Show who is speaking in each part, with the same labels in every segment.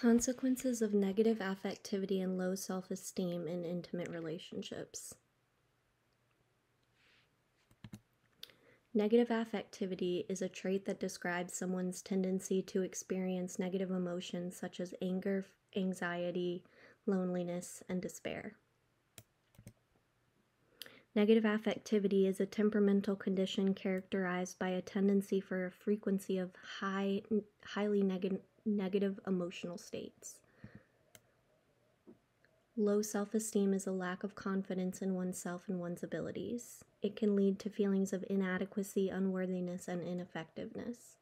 Speaker 1: Consequences of negative affectivity and low self-esteem in intimate relationships. Negative affectivity is a trait that describes someone's tendency to experience negative emotions such as anger, anxiety, loneliness, and despair. Negative affectivity is a temperamental condition characterized by a tendency for a frequency of highly negative emotional states. Low self-esteem is a lack of confidence in oneself and one's abilities. It can lead to feelings of inadequacy, unworthiness, and ineffectiveness.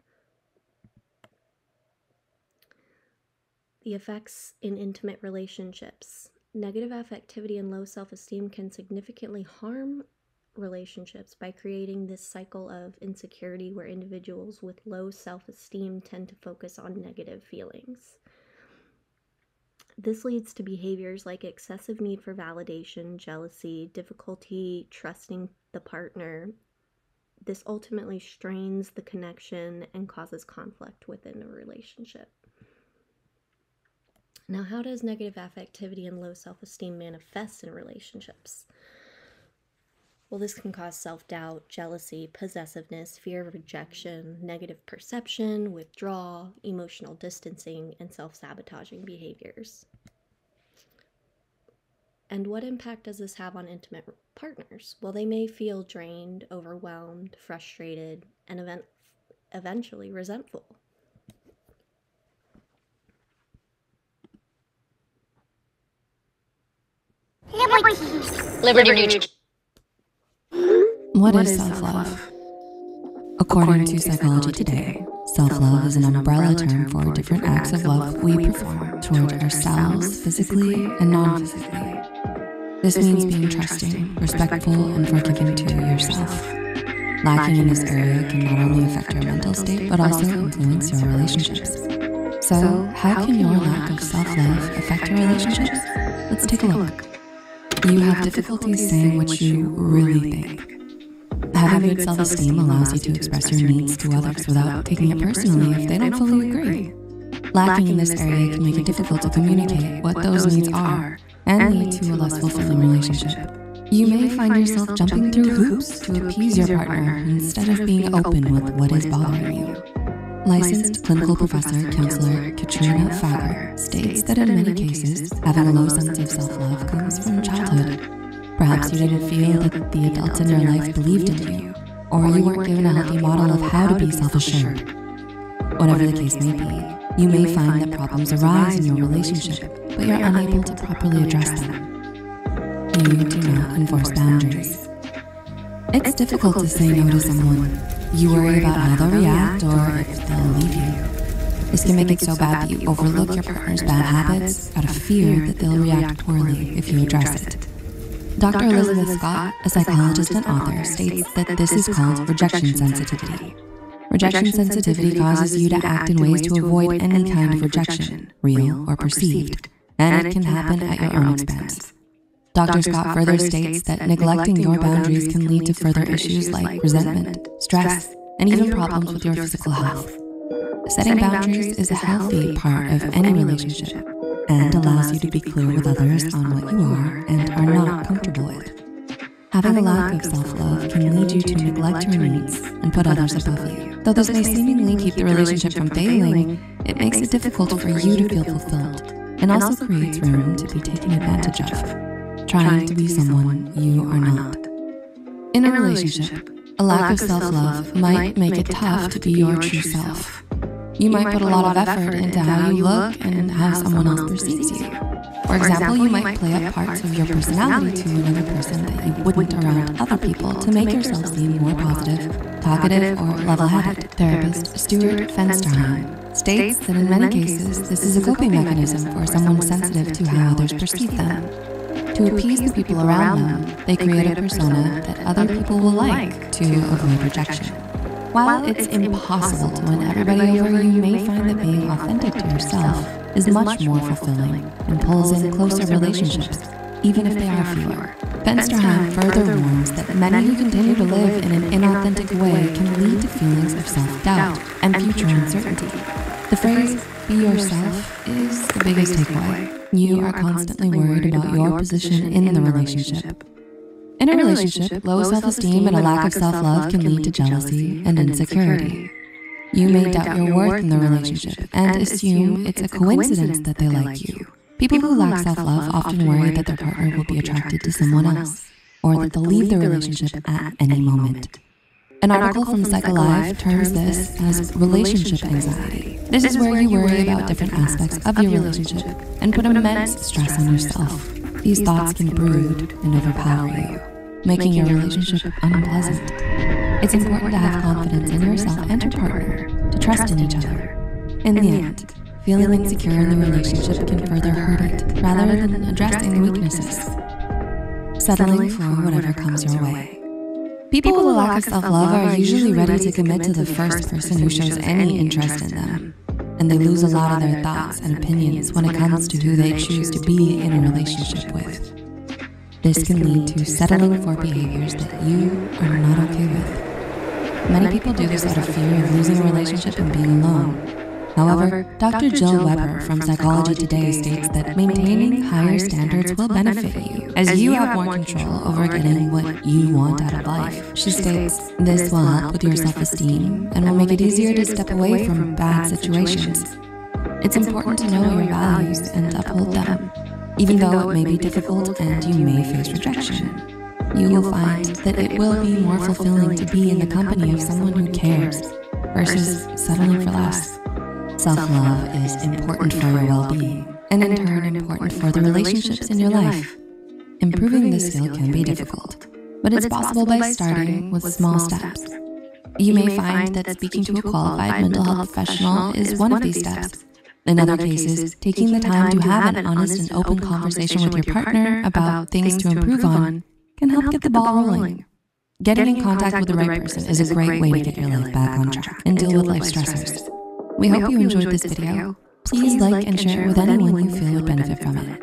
Speaker 1: The effects in intimate relationships. Negative affectivity and low self-esteem can significantly harm relationships by creating this cycle of insecurity where individuals with low self-esteem tend to focus on negative feelings. This leads to behaviors like excessive need for validation, jealousy, difficulty trusting the partner. This ultimately strains the connection and causes conflict within a relationship. Now, how does negative affectivity and low self-esteem manifest in relationships? Well, this can cause self-doubt, jealousy, possessiveness, fear of rejection, negative perception, withdrawal, emotional distancing, and self-sabotaging behaviors. And what impact does this have on intimate partners? Well, they may feel drained, overwhelmed, frustrated, and eventually resentful.
Speaker 2: Liberty Mutual.
Speaker 3: What is self-love? According to Psychology Today, self-love is an umbrella term for different acts of love we perform toward ourselves physically and non-physically. This means being trusting, respectful, and forgiving to yourself. Lacking in this area can not only affect your mental state, but also influence your relationships. So, how can your lack of self-love affect your relationships? Let's take a look. You have difficulties saying what you really think. Having good self-esteem allows you to express your needs to others without taking it personally if they don't fully agree. Lacking in this area can make it difficult to communicate what those needs are and lead to a less fulfilling relationship. You may find yourself jumping through hoops to appease your partner instead of being open with what is bothering you. Licensed clinical professor, counselor Katrina Fager states that in many cases, having a low sense of self-love comes from childhood. Perhaps you didn't feel that the adults in your life believed in you, or you weren't given a healthy model of how to be self-assured. Whatever the case may be, you may find that problems arise in your relationship, but you're unable to properly address them. You do not enforce boundaries. It's difficult to say no to someone. You worry about how they'll react or if they'll leave you. This can make it so bad that you overlook your partner's bad habits out of fear that they'll react poorly if you address it. Dr. Elizabeth Scott, a psychologist and author, states that this is called rejection sensitivity. Rejection sensitivity causes you to act in ways to avoid any kind of rejection, real or perceived, and it can happen at your own expense. Dr. Scott further states that neglecting your boundaries can lead to further issues like resentment, stress, and even problems with your physical health. Setting boundaries is a healthy part of any relationship and allows you to be clear with others on what you are and are not comfortable with. Having a lack of self-love can lead you to neglect your needs and put others above you. Though this may seemingly keep the relationship from failing, it makes it difficult for you to feel fulfilled and also creates room to be taken advantage of, trying to be someone you are not. In a relationship, a lack of self-love might make it tough to be your true self. You might put a lot of effort into how you look and how someone else perceives you. For example, you might play up parts of your personality to another person that you wouldn't around other people to make yourself seem more positive, talkative, or level-headed. Therapist Stuart Fensterheim states that in many cases, this is a coping mechanism for someone sensitive to how others perceive them. To appease the people around them, they create a persona that other people will like to avoid rejection. While it's impossible to win everybody over, you may find that being authentic to yourself is much more fulfilling and pulls in closer relationships, even if they are fewer. Fensterheim further warns that many who continue to live in an inauthentic way can lead to feelings of self-doubt and future uncertainty. The phrase, be yourself, is the biggest takeaway. You are constantly worried about your position in the relationship. In a relationship, low self-esteem and a lack of self-love can lead to jealousy and insecurity. You may doubt your worth in the relationship and assume it's a coincidence that they like you. People who lack self-love often worry that their partner will be attracted to someone else, or that they'll leave the relationship at any moment. An article from PsychAlive terms this as relationship anxiety. This is where you worry about different aspects of your relationship and put immense stress on yourself. These thoughts can brood and overpower you, making your relationship unpleasant. It's important to have confidence in yourself and your partner, to trust in each other. In the end, feeling insecure in the relationship can further hurt it rather than addressing the weaknesses. Settling for whatever comes your way. People with a lack of self-love are usually ready to commit to the first person who shows any interest in them, and they lose a lot of their thoughts and opinions when it comes to who they choose to be in a relationship with. This can lead to settling for behaviors that you are not okay with. Many people do this out of fear of losing a relationship and being alone. However, Dr. Jill Weber from Psychology Today states that maintaining higher standards will benefit you, as you have more control over getting what you want out of life. She states, this will help with your self-esteem and will make it easier to step away from bad situations. It's important to know your values and uphold them, even though it may be difficult and you may face rejection. You will find that it will be more fulfilling to be in the company of someone who cares versus settling for less. Self-love is important for your well-being, and in turn important for the relationships in your life. Improving this skill can be difficult, but it's possible by starting with small steps. You may find that speaking to a qualified mental health professional is one of these steps. In other cases, taking the time to have an honest and open conversation with your partner about things to improve on can help get the ball rolling. Getting in contact with the right person is a great way to get your life back on track and deal with life stressors. We hope you enjoyed this video. Please like and share it with anyone you feel would benefit from it.